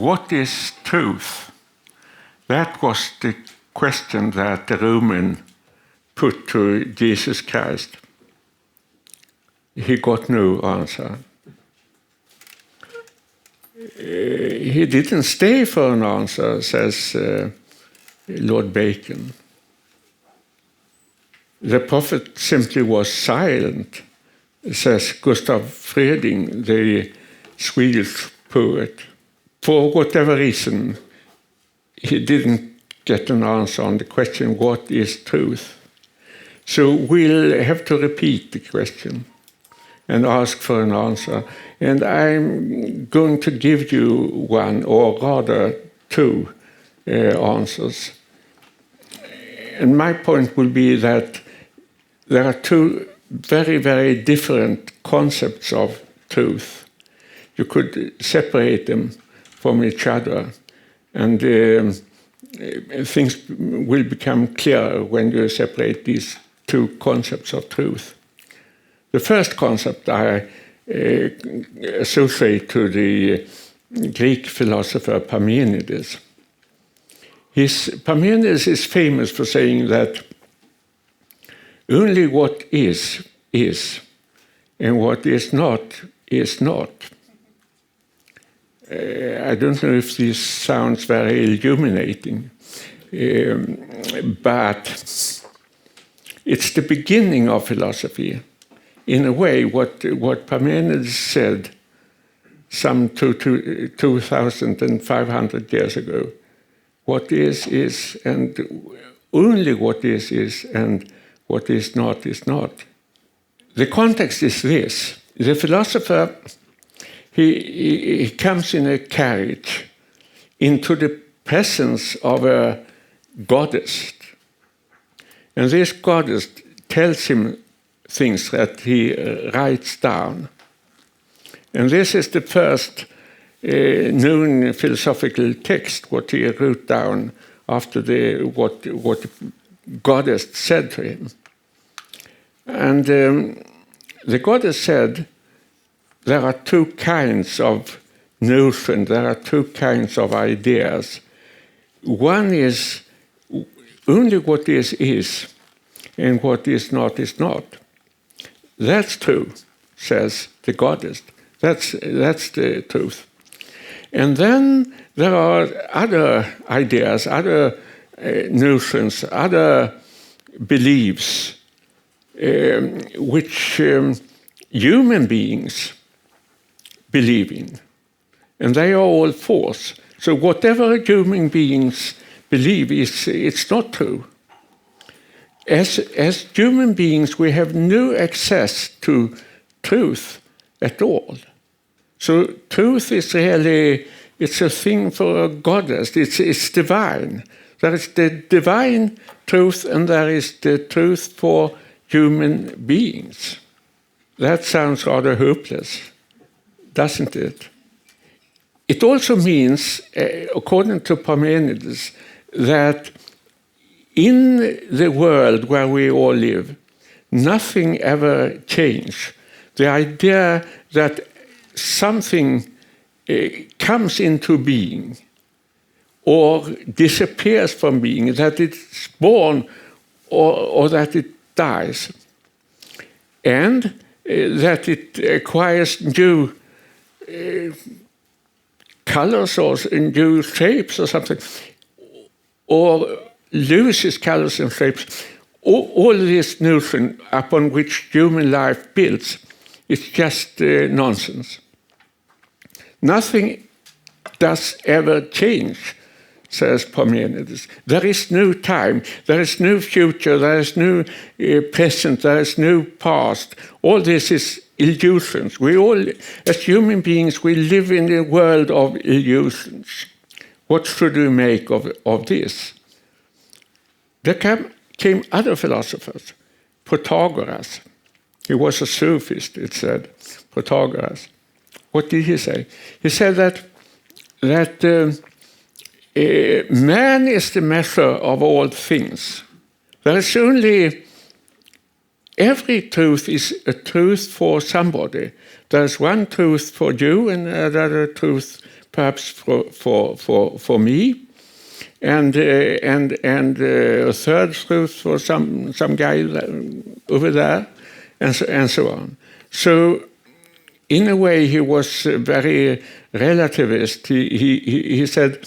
what is truth? That was the question that the Roman put to Jesus Christ. He got no answer. He didn't stay for an answer, says Lord Bacon. The prophet simply was silent, says Gustav Freding, the Swedish poet. For whatever reason, he didn't get an answer on the question, what is truth? So we'll have to repeat the question and ask for an answer. And I'm going to give you one, or rather two, answers. And my point will be that there are two very, very different concepts of truth. You could separate them from each other, and things will become clearer when you separate these two concepts of truth. The first concept I associate to the Greek philosopher Parmenides. Parmenides is famous for saying that only what is, and what is not, is not. I don't know if this sounds very illuminating, but it's the beginning of philosophy. In a way, what Parmenides said some 2,500 years ago, what is, and only what is, and what is not, is not. The context is this. The philosopher, he comes in a carriage into the presence of a goddess. And this goddess tells him things that he writes down. And this is the first known philosophical text, what he wrote down after what the goddess said to him. And the goddess said, there are two kinds of notions, there are two kinds of ideas. One is only what is, and what is not, is not. That's true, says the goddess. That's the truth. And then there are other ideas, other notions, other beliefs, which human beings believe in. And they are all false. So whatever human beings believe, it's not true. As human beings, we have no access to truth at all. So truth is really, it's a thing for a goddess. It's divine. There is the divine truth, and there is the truth for human beings. That sounds rather hopeless, doesn't it? It also means, according to Parmenides, that in the world where we all live, nothing ever changes. The idea that something comes into being or disappears from being, that it's born or that it dies, and that it acquires new colors or new shapes or something, or loses colors and shapes. All this notion upon which human life builds is just nonsense. Nothing does ever change, says Parmenides. There is no time, there is no future, there is no present, there is no past. All this is illusions. We all, as human beings, we live in a world of illusions. What should we make of this? There came other philosophers. Protagoras. He was a sophist, it said. Protagoras. What did he say? He said that man is the measure of all things. There is only, every truth is a truth for somebody. There is one truth for you and another truth perhaps for me, and a third truth for some guy over there, and so on. So, in a way, he was very relativist. He said,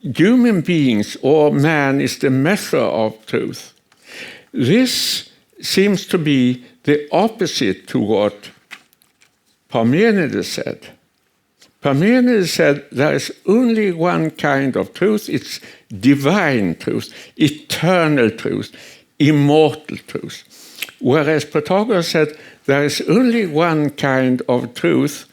human beings or man is the measure of truth. This seems to be the opposite to what Parmenides said. Parmenides said there is only one kind of truth. It's divine truth, eternal truth, immortal truth. Whereas Protagoras said there is only one kind of truth,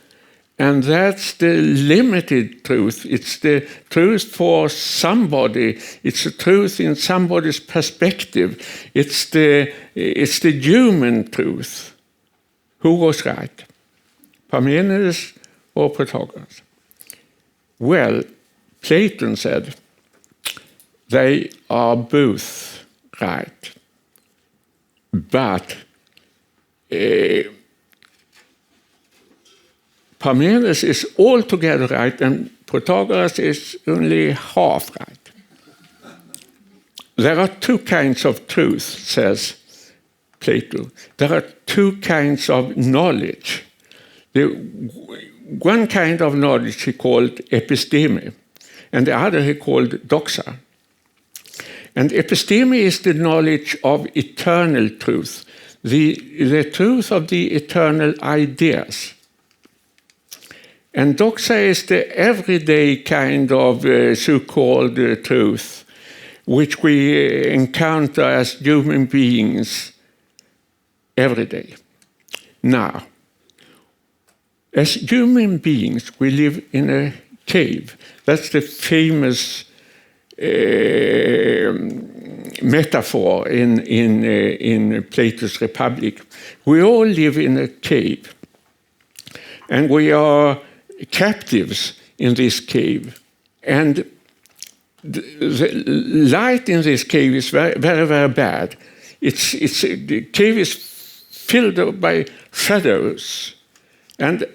and that's the limited truth. It's the truth for somebody. It's the truth in somebody's perspective. It's the human truth. Who was right? Parmenides or Protagoras? Well, Plato said they are both right. But Parmenides is altogether right, and Protagoras is only half right. There are two kinds of truth, says Plato. There are two kinds of knowledge. One kind of knowledge he called episteme, and the other he called doxa. And episteme is the knowledge of eternal truth, the truth of the eternal ideas. And doxa is the everyday kind of so-called truth, which we encounter as human beings every day. Now, as human beings, we live in a cave. That's the famous metaphor in Plato's Republic. We all live in a cave, and we are captives in this cave. And the light in this cave is very, very, very bad. The cave is filled by shadows, and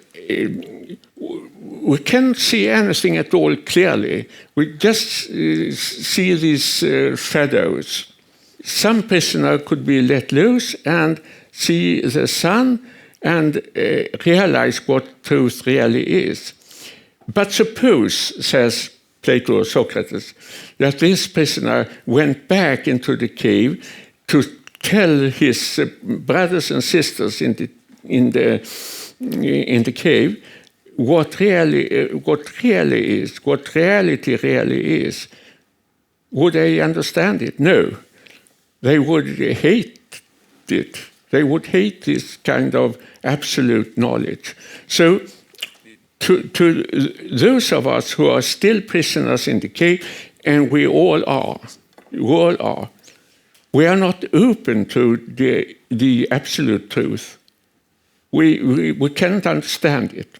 we can't see anything at all clearly. We just see these shadows. Some prisoner could be let loose and see the sun and realize what truth really is. But suppose, says Plato or Socrates, that this prisoner went back into the cave to tell his brothers and sisters in the cave what reality really is. Would they understand it? No. They would hate it. They would hate this kind of absolute knowledge. So to those of us who are still prisoners in the cave, and we all are, we are not open to the absolute truth. We cannot understand it.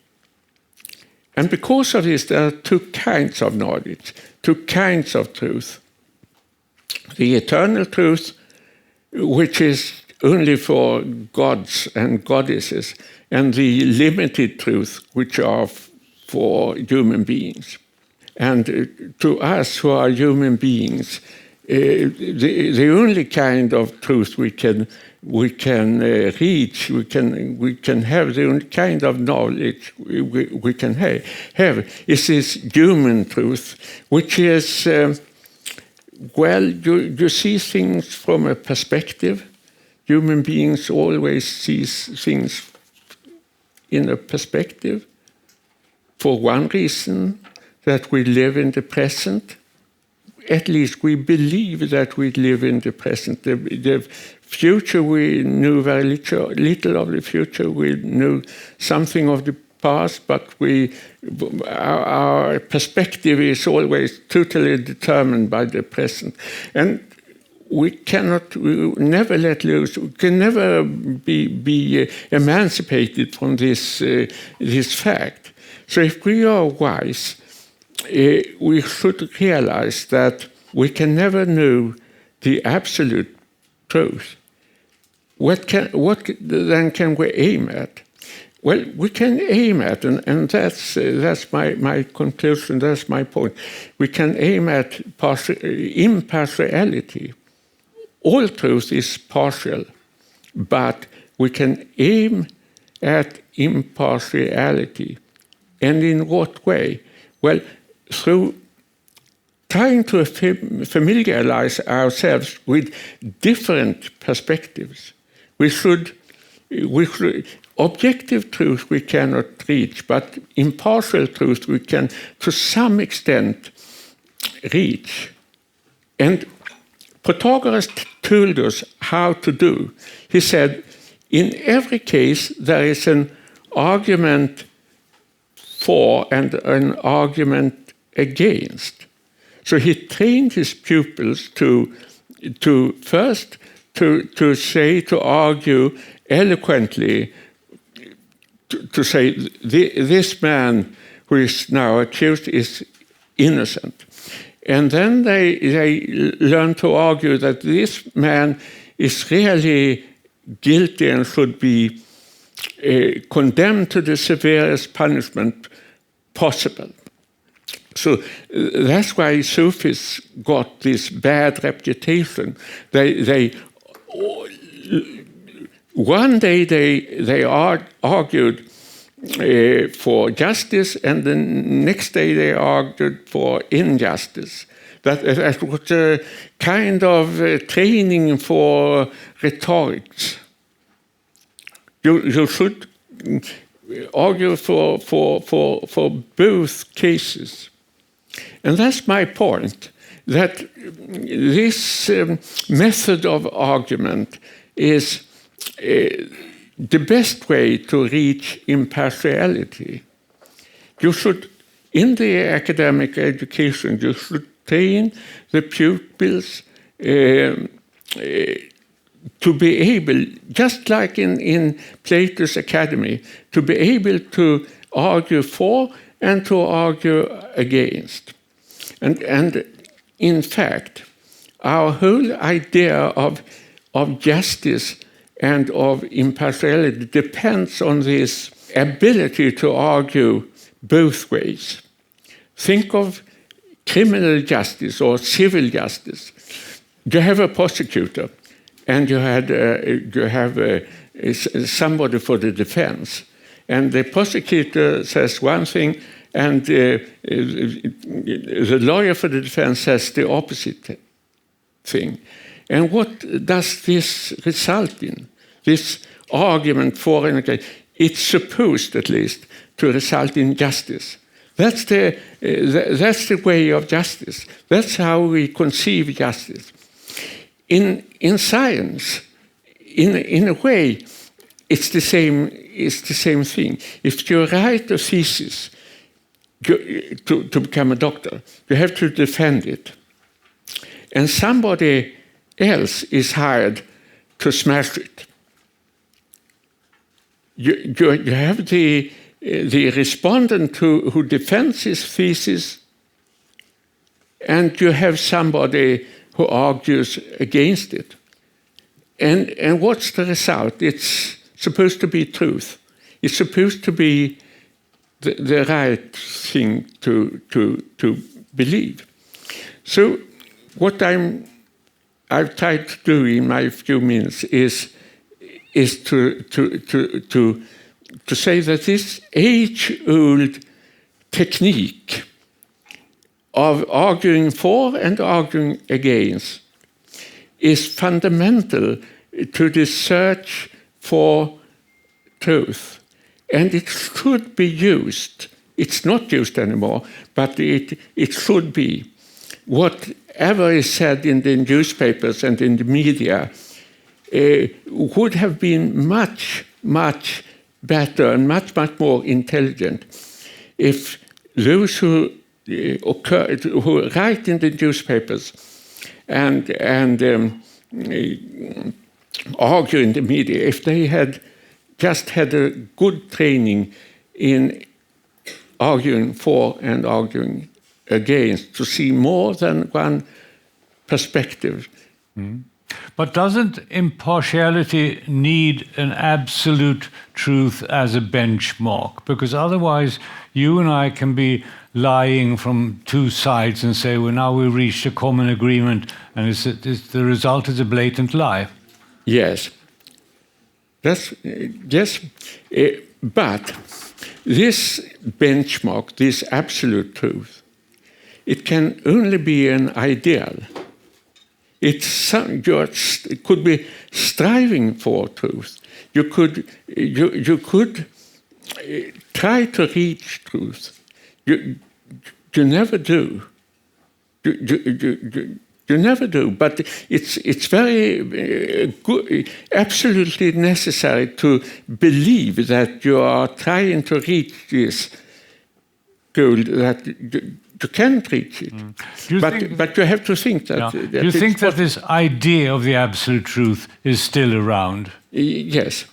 And because of this, there are two kinds of knowledge, two kinds of truth. The eternal truth, which is only for gods and goddesses, and the limited truth, which are for human beings. And to us who are human beings, the only kind of truth we can reach, we can have, the only kind of knowledge we can have is this human truth, which is, you see things from a perspective. Human beings always see things in a perspective. For one reason, that we live in the present. At least we believe that we live in the present. The future, we knew very little of the future. We knew something of the past, but our perspective is always totally determined by the present. And we never let loose. We can never be emancipated from this fact. So if we are wise, we should realize that we can never know the absolute truth. What then can we aim at? Well, we can aim at, and that's my conclusion, that's my point. We can aim at impartiality. All truth is partial, but we can aim at impartiality. And in what way? Well, through trying to familiarize ourselves with different perspectives. We should objective truth we cannot reach, but impartial truth we can, to some extent, reach. And Protagoras told us how to do. He said, in every case, there is an argument for and an argument against. So he trained his pupils to argue eloquently, to say this man who is now accused is innocent. And then they learn to argue that this man is really guilty and should be condemned to the severest punishment possible. So that's why Sufis got this bad reputation. One day they argued for justice, and the next day they argued for injustice. That was a kind of training for rhetoric. You should argue for both cases. And that's my point, that this method of argument is the best way to reach impartiality. You should, in the academic education, you should train the pupils to be able, just like in Plato's academy, to be able to argue for and to argue against. And in fact, our whole idea of justice and of impartiality depends on this ability to argue both ways. Think of criminal justice or civil justice. You have a prosecutor, and you have somebody for the defense. And the prosecutor says one thing, and the lawyer for the defense says the opposite thing. And what does this result in? This argument for and against, it's supposed, at least, to result in justice. That's the way of justice. That's how we conceive justice. In science, in a way, it's the same thing. If you write a thesis to become a doctor, you have to defend it. And somebody else is hired to smash it. You have the respondent who defends his thesis, and you have somebody who argues against it. And what's the result? It's supposed to be truth. It's supposed to be the right thing to believe. So what I've tried to do in my few minutes is to say that this age-old technique of arguing for and arguing against is fundamental to the search for truth. And it should be used. It's not used anymore, but it should be. Whatever is said in the newspapers and in the media would have been much, much better and much, much more intelligent if those who write in the newspapers and argue in the media, if they had just had a good training in arguing for and arguing against, to see more than one perspective. Mm. But doesn't impartiality need an absolute truth as a benchmark? Because otherwise, you and I can be lying from two sides and say, well, now we reached a common agreement, and the result is a blatant lie. Yes. Yes. But this benchmark, this absolute truth, it can only be an ideal. It could be striving for truth. You could try to reach truth. You never do. You never do. But it's very good, absolutely necessary to believe that you are trying to reach this goal, that you can't reach it. But you have to think that. Yeah. Do you think that this idea of the absolute truth is still around? Yes.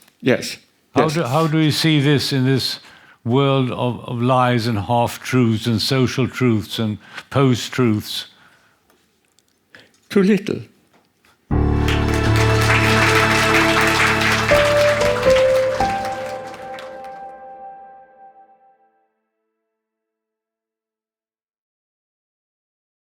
How do you see this in this world of lies and half-truths and social truths and post-truths? Too little.